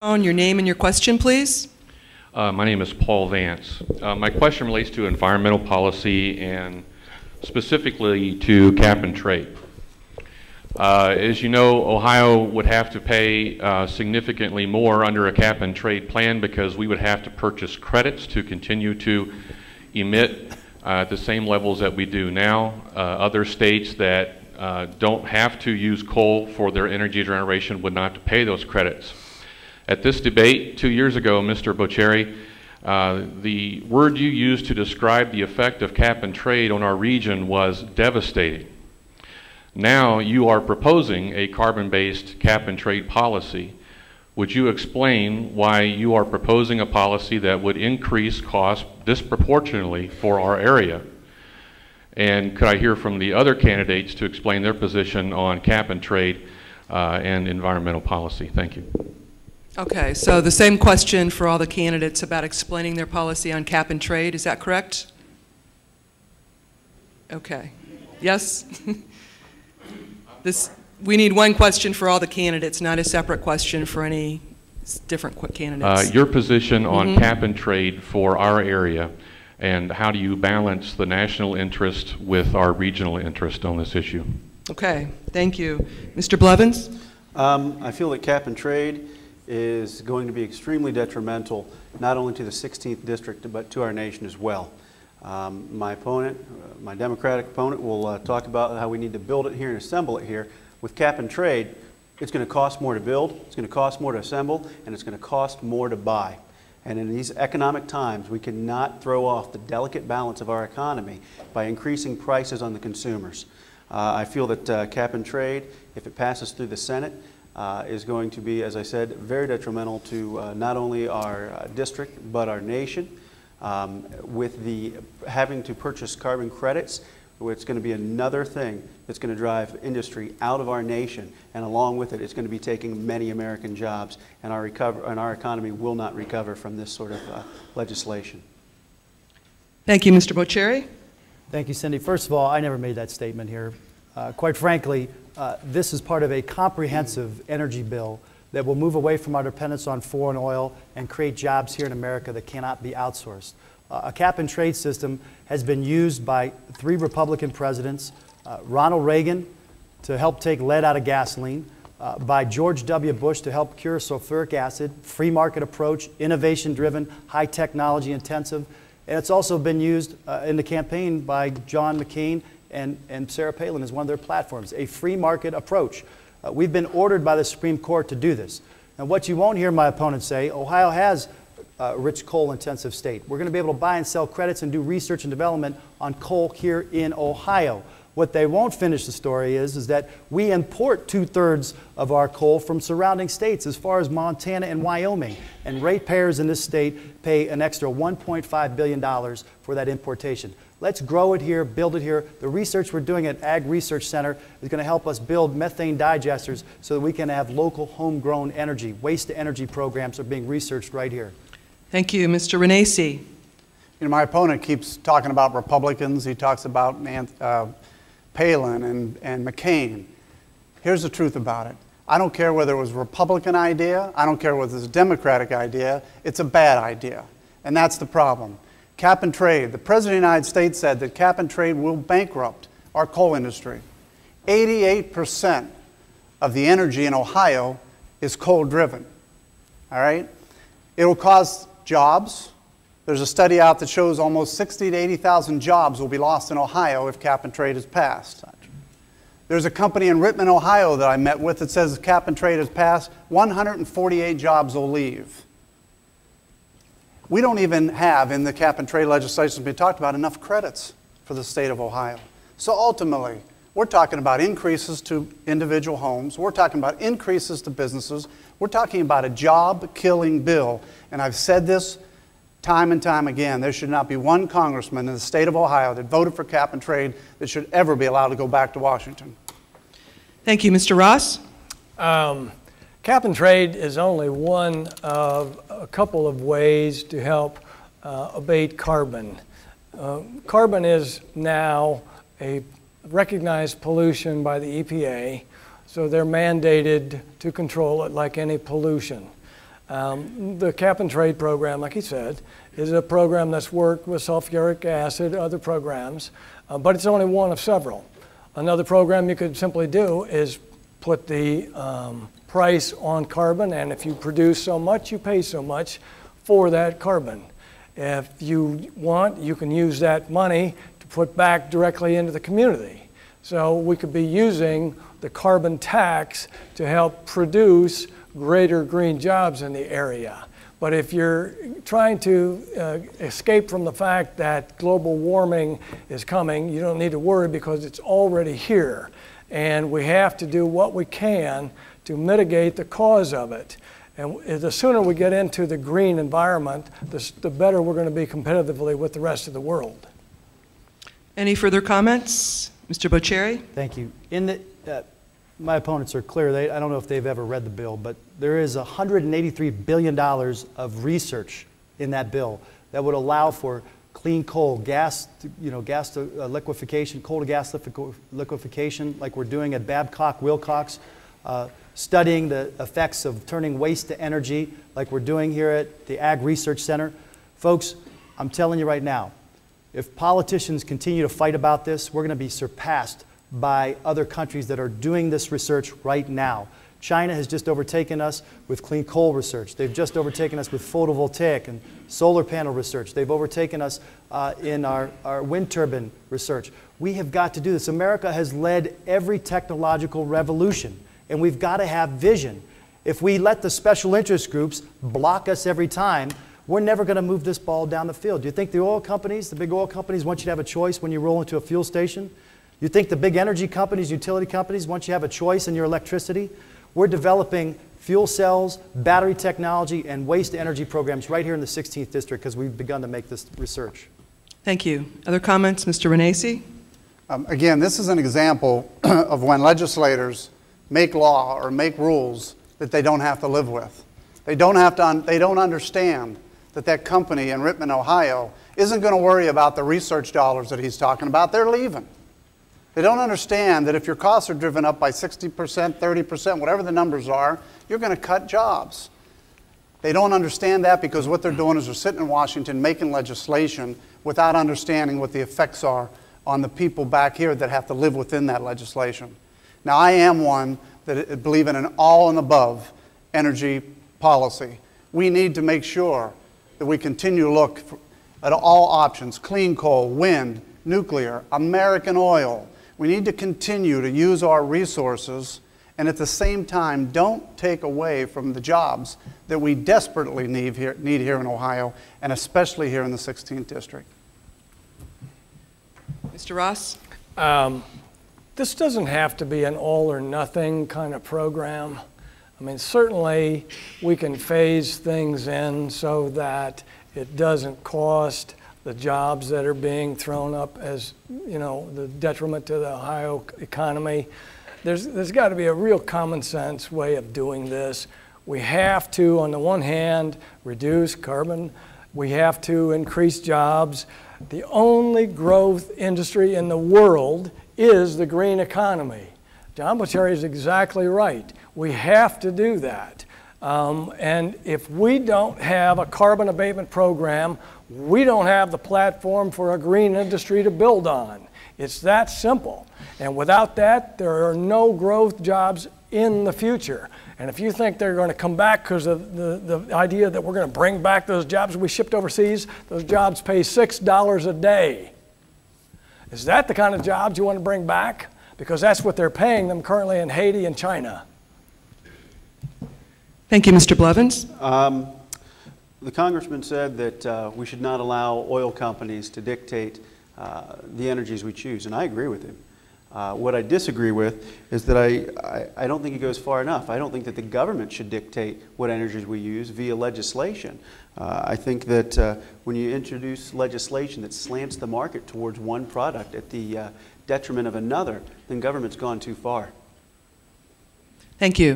Your name and your question, please. My name is Paul Vance. My question relates to environmental policy and specifically to cap and trade. As you know, Ohio would have to pay significantly more under a cap and trade plan because we would have to purchase credits to continue to emit at the same levels that we do now. Other states that don't have to use coal for their energy generation would not have to pay those credits. At this debate 2 years ago, Mr. Bocheri, the word you used to describe the effect of cap and trade on our region was devastating. Now you are proposing a carbon-based cap and trade policy. Would you explain why you are proposing a policy that would increase costs disproportionately for our area? And could I hear from the other candidates to explain their position on cap and trade and environmental policy? Thank you. Okay, so the same question for all the candidates about explaining their policy on cap and trade, is that correct? Okay. Yes? We need one question for all the candidates, not a separate question for any different candidates. Your position on cap and trade for our area, and how do you balance the national interest with our regional interest on this issue? Okay, thank you. Mr. Blevins? I feel that cap and trade is going to be extremely detrimental not only to the 16th district but to our nation as well. My opponent, my Democratic opponent, will talk about how we need to build it here and assemble it here. With cap and trade, it's going to cost more to build, it's going to cost more to assemble, and it's going to cost more to buy. And in these economic times, we cannot throw off the delicate balance of our economy by increasing prices on the consumers. I feel that cap and trade, if it passes through the Senate, is going to be, as I said, very detrimental to not only our district but our nation. With the having to purchase carbon credits, it's going to be another thing that's going to drive industry out of our nation, and along with it, it's going to be taking many American jobs, and our economy will not recover from this sort of legislation. Thank you, Mr. Bocheri. Thank you, Cindy. First of all, I never made that statement here. Quite frankly, this is part of a comprehensive energy bill that will move away from our dependence on foreign oil and create jobs here in America that cannot be outsourced. A cap and trade system has been used by 3 Republican presidents, Ronald Reagan to help take lead out of gasoline, by George W. Bush to help cure sulfuric acid, free market approach, innovation-driven, high technology intensive, and it's also been used in the campaign by John McCain and Sarah Palin as one of their platforms, a free market approach. We've been ordered by the Supreme Court to do this. Now, what you won't hear my opponents say, Ohio has a rich coal-intensive state. We're going to be able to buy and sell credits and do research and development on coal here in Ohio. What they won't finish the story is that we import 2/3 of our coal from surrounding states as far as Montana and Wyoming. And ratepayers in this state pay an extra $1.5 billion for that importation. Let's grow it here, build it here. The research we're doing at Ag Research Center is going to help us build methane digesters so that we can have local homegrown energy. Waste-to-energy programs are being researched right here. Thank you. Mr. Renacci. You know, my opponent keeps talking about Republicans. He talks about Palin and McCain. Here's the truth about it. I don't care whether it was a Republican idea. I don't care whether it's a Democratic idea. It's a bad idea. And that's the problem. Cap and trade. The President of the United States said that cap and trade will bankrupt our coal industry. 88% of the energy in Ohio is coal-driven. All right? It will cause jobs. There's a study out that shows almost 60,000 to 80,000 jobs will be lost in Ohio if cap and trade is passed. There's a company in Rittman, Ohio that I met with that says if cap and trade is passed, 148 jobs will leave. We don't even have, in the cap and trade legislation we talked about, enough credits for the state of Ohio. So ultimately, we're talking about increases to individual homes. We're talking about increases to businesses. We're talking about a job-killing bill. And I've said this time and time again. There should not be one congressman in the state of Ohio that voted for cap and trade that should ever be allowed to go back to Washington. Thank you. Mr. Ross? Cap and trade is only one of a couple of ways to help abate carbon. Carbon is now a recognized pollution by the EPA, so they're mandated to control it like any pollution. The cap and trade program, like he said, is a program that's worked with sulfuric acid, other programs, but it's only one of several. Another program you could simply do is put the price on carbon, and if you produce so much, you pay so much for that carbon. If you want, you can use that money to put back directly into the community. So we could be using the carbon tax to help produce greater green jobs in the area. But if you're trying to escape from the fact that global warming is coming, you don't need to worry because it's already here. And we have to do what we can to mitigate the cause of it. And the sooner we get into the green environment, the better we're going to be competitively with the rest of the world. Any further comments? Mr. Bocheri? Thank you. My opponents are clear. I don't know if they've ever read the bill, but there is $183 billion of research in that bill that would allow for clean coal, gas to liquefaction, coal to gas liquefaction, like we're doing at Babcock Wilcox, studying the effects of turning waste to energy, like we're doing here at the Ag Research Center. Folks, I'm telling you right now, if politicians continue to fight about this, we're going to be surpassed by other countries that are doing this research right now. China has just overtaken us with clean coal research. They've just overtaken us with photovoltaic and solar panel research. They've overtaken us in our wind turbine research. We have got to do this. America has led every technological revolution, and we've got to have vision. If we let the special interest groups block us every time, we're never going to move this ball down the field. Do you think the oil companies, the big oil companies, want you to have a choice when you roll into a fuel station? You think the big energy companies, utility companies, want you to have a choice in your electricity? We're developing fuel cells, battery technology, and waste energy programs right here in the 16th District because we've begun to make this research. Thank you. Other comments? Mr. Renacci? Again, this is an example of when legislators make law or make rules that they don't have to live with. They don't understand that company in Rittman, Ohio, isn't going to worry about the research dollars that he's talking about. They're leaving. They don't understand that if your costs are driven up by 60%, 30%, whatever the numbers are, you're going to cut jobs. They don't understand that because what they're doing is they're sitting in Washington making legislation without understanding what the effects are on the people back here that have to live within that legislation. Now, I am one that believe in an all and above energy policy. We need to make sure that we continue to look at all options: clean coal, wind, nuclear, American oil. We need to continue to use our resources and at the same time don't take away from the jobs that we desperately need here in Ohio, and especially here in the 16th District. Mr. Ross? This doesn't have to be an all or nothing kind of program. I mean, certainly we can phase things in so that it doesn't cost the jobs that are being thrown up as, the detriment to the Ohio economy. There's got to be a real common sense way of doing this. We have to, on the one hand, reduce carbon. We have to increase jobs. The only growth industry in the world is the green economy. John Bocheri is exactly right. We have to do that. And if we don't have a carbon abatement program, we don't have the platform for a green industry to build on. It's that simple. And without that, there are no growth jobs in the future. And if you think they're going to come back because of the idea that we're going to bring back those jobs we shipped overseas, those jobs pay $6 a day. Is that the kind of jobs you want to bring back? Because that's what they're paying them currently in Haiti and China. Thank you, Mr. Blevins. The congressman said that we should not allow oil companies to dictate the energies we choose, and I agree with him. What I disagree with is that I don't think he goes far enough. I don't think that the government should dictate what energies we use via legislation. I think that when you introduce legislation that slants the market towards one product at the detriment of another, then government's gone too far. Thank you.